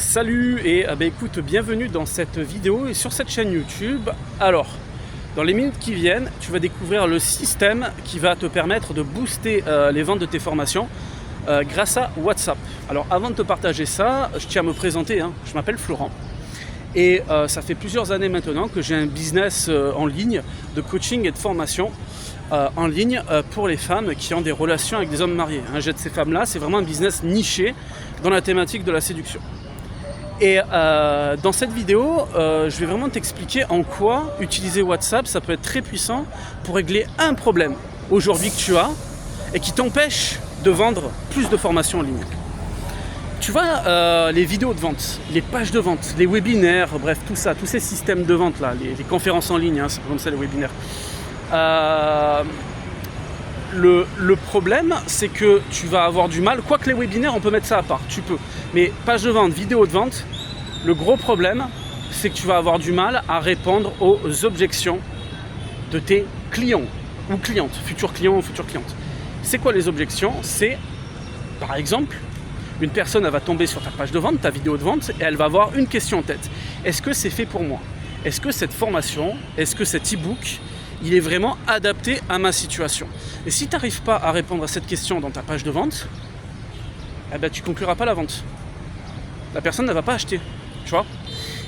Salut et écoute, bienvenue dans cette vidéo et sur cette chaîne YouTube. Alors, dans les minutes qui viennent, tu vas découvrir le système qui va te permettre de booster les ventes de tes formations grâce à WhatsApp. Alors, avant de te partager ça, je tiens à me présenter, je m'appelle Florent. Et ça fait plusieurs années maintenant que j'ai un business en ligne de coaching et de formation en ligne pour les femmes qui ont des relations avec des hommes mariés. J'aide ces femmes-là, c'est vraiment un business niché dans la thématique de la séduction. Et dans cette vidéo, je vais vraiment t'expliquer en quoi utiliser WhatsApp, ça peut être très puissant pour régler un problème aujourd'hui que tu as et qui t'empêche de vendre plus de formations en ligne. Tu vois, les vidéos de vente, les pages de vente, les webinaires, bref, tout ça, tous ces systèmes de vente là, les conférences en ligne, c'est comme ça les webinaires. Le problème, c'est que tu vas avoir du mal, quoique les webinaires, on peut mettre ça à part, tu peux. Mais page de vente, vidéo de vente, le gros problème, c'est que tu vas avoir du mal à répondre aux objections de tes clients ou clientes, futurs clients ou futures clientes. C'est quoi les objections? C'est, par exemple, une personne, elle va tomber sur ta page de vente, ta vidéo de vente, et elle va avoir une question en tête. Est-ce que c'est fait pour moi? Est-ce que cette formation, est-ce que cet e-book, il est vraiment adapté à ma situation? Et si tu n'arrives pas à répondre à cette question dans ta page de vente, tu ne concluras pas la vente. La personne ne va pas acheter. Tu vois?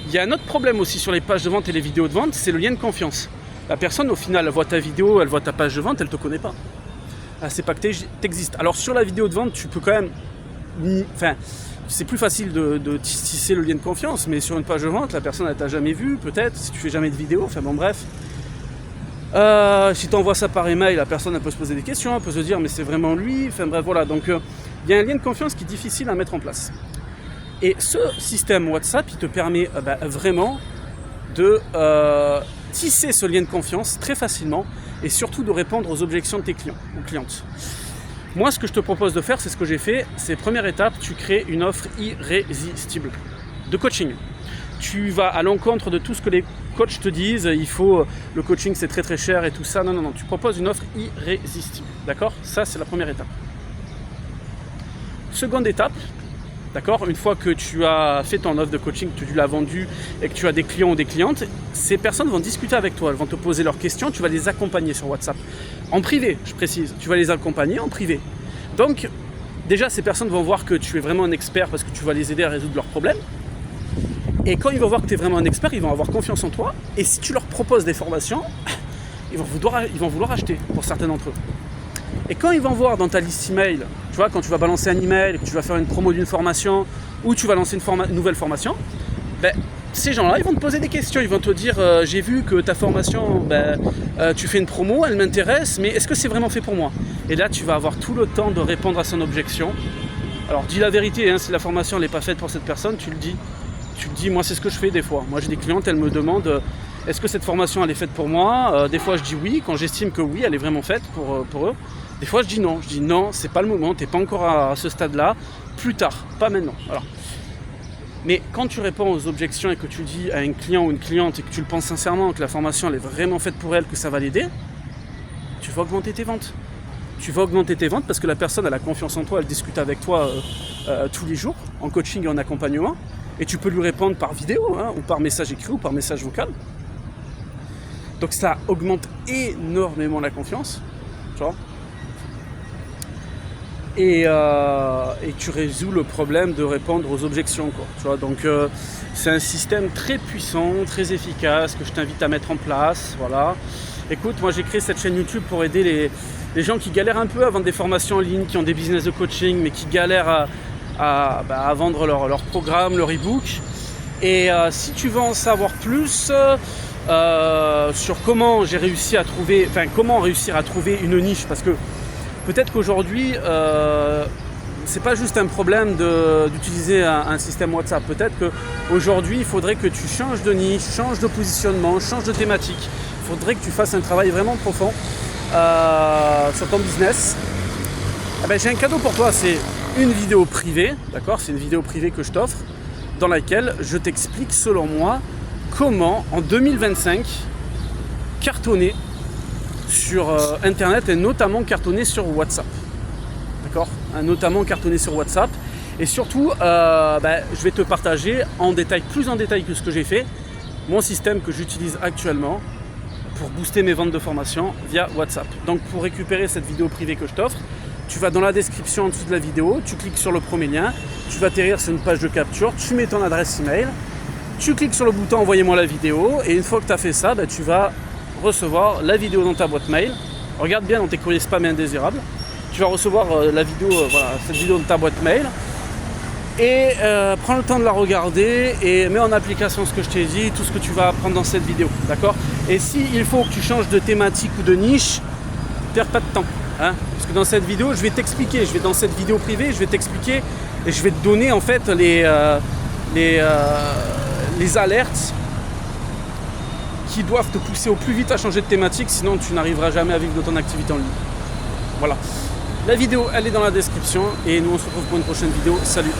Il y a un autre problème aussi sur les pages de vente et les vidéos de vente, c'est le lien de confiance. La personne, au final, elle voit ta vidéo, elle voit ta page de vente, elle ne te connaît pas. Elle ne sait pas que tu existes. Alors sur la vidéo de vente, tu peux quand même... c'est plus facile de tisser le lien de confiance, mais sur une page de vente, la personne, elle t'a jamais vu, peut-être, si tu fais jamais de vidéo, bref. Si tu envoies ça par email, la personne elle peut se poser des questions, elle peut se dire mais c'est vraiment lui, bref voilà, donc il y a un lien de confiance qui est difficile à mettre en place. Et ce système WhatsApp, il te permet vraiment de tisser ce lien de confiance très facilement et surtout de répondre aux objections de tes clients ou clientes. Moi, ce que je te propose de faire, c'est ce que j'ai fait, c'est première étape, tu crées une offre irrésistible de coaching. Tu vas à l'encontre de tout ce que les coachs te disent, le coaching c'est très très cher et tout ça. Non, tu proposes une offre irrésistible, d'accord? Ça c'est la première étape. Seconde étape, d'accord? Une fois que tu as fait ton offre de coaching, que tu l'as vendue et que tu as des clients ou des clientes, ces personnes vont discuter avec toi, elles vont te poser leurs questions, tu vas les accompagner sur WhatsApp. En privé, je précise, tu vas les accompagner en privé. Donc déjà ces personnes vont voir que tu es vraiment un expert parce que tu vas les aider à résoudre leurs problèmes. Et quand ils vont voir que tu es vraiment un expert, ils vont avoir confiance en toi. Et si tu leur proposes des formations, ils vont vouloir acheter pour certains d'entre eux. Et quand ils vont voir dans ta liste email, tu vois, quand tu vas balancer un email, que tu vas faire une promo d'une formation ou tu vas lancer une nouvelle formation, ces gens-là, ils vont te poser des questions. Ils vont te dire, j'ai vu que ta formation, tu fais une promo, elle m'intéresse, mais est-ce que c'est vraiment fait pour moi? Et là, tu vas avoir tout le temps de répondre à son objection. Alors, dis la vérité, si la formation n'est pas faite pour cette personne, tu le dis. Tu te dis, moi c'est ce que je fais des fois. Moi j'ai des clientes, elles me demandent est-ce que cette formation elle est faite pour moi? Des fois je dis oui, quand j'estime que oui, elle est vraiment faite pour eux. Des fois je dis non, c'est pas le moment, t'es pas encore à ce stade-là, plus tard, pas maintenant. Alors. Mais quand tu réponds aux objections et que tu dis à un client ou une cliente et que tu le penses sincèrement, que la formation elle est vraiment faite pour elle, que ça va l'aider, tu vas augmenter tes ventes. Tu vas augmenter tes ventes parce que la personne elle a confiance en toi, elle discute avec toi tous les jours, en coaching et en accompagnement. Et tu peux lui répondre par vidéo, ou par message écrit ou par message vocal. Donc ça augmente énormément la confiance, tu vois. Et tu résous le problème de répondre aux objections, quoi. Tu vois. Donc c'est un système très puissant, très efficace que je t'invite à mettre en place. Voilà. Écoute, moi j'ai créé cette chaîne YouTube pour aider les gens qui galèrent un peu à vendre des formations en ligne, qui ont des business de coaching, mais qui galèrent à vendre leur programme, leur e-book. Et si tu veux en savoir plus sur comment réussir à trouver une niche, parce que peut-être qu'aujourd'hui c'est pas juste un problème d'utiliser un système WhatsApp. Peut-être qu'aujourd'hui il faudrait que tu changes de niche, changes de positionnement, changes de thématique. Il faudrait que tu fasses un travail vraiment profond sur ton business. J'ai un cadeau pour toi, c'est une vidéo privée, d'accord? C'est une vidéo privée que je t'offre, dans laquelle je t'explique, selon moi, comment, en 2025, cartonner sur Internet et notamment cartonner sur WhatsApp. D'accord? Notamment cartonner sur WhatsApp. Et surtout, je vais te partager en détail, plus en détail que ce que j'ai fait, mon système que j'utilise actuellement pour booster mes ventes de formation via WhatsApp. Donc pour récupérer cette vidéo privée que je t'offre, tu vas dans la description en dessous de la vidéo, tu cliques sur le premier lien, tu vas atterrir sur une page de capture, tu mets ton adresse email, tu cliques sur le bouton envoyez-moi la vidéo et une fois que tu as fait ça, tu vas recevoir la vidéo dans ta boîte mail. Regarde bien dans tes courriers spam et indésirables. Tu vas recevoir la vidéo, cette vidéo dans ta boîte mail et prends le temps de la regarder et mets en application ce que je t'ai dit, tout ce que tu vas apprendre dans cette vidéo, d'accord? Et s'il faut que tu changes de thématique ou de niche, perds pas de temps. Parce que dans cette vidéo, je vais t'expliquer, dans cette vidéo privée, je vais t'expliquer et je vais te donner en fait les alertes qui doivent te pousser au plus vite à changer de thématique, sinon tu n'arriveras jamais à vivre de ton activité en ligne. Voilà. La vidéo, elle est dans la description et nous on se retrouve pour une prochaine vidéo. Salut!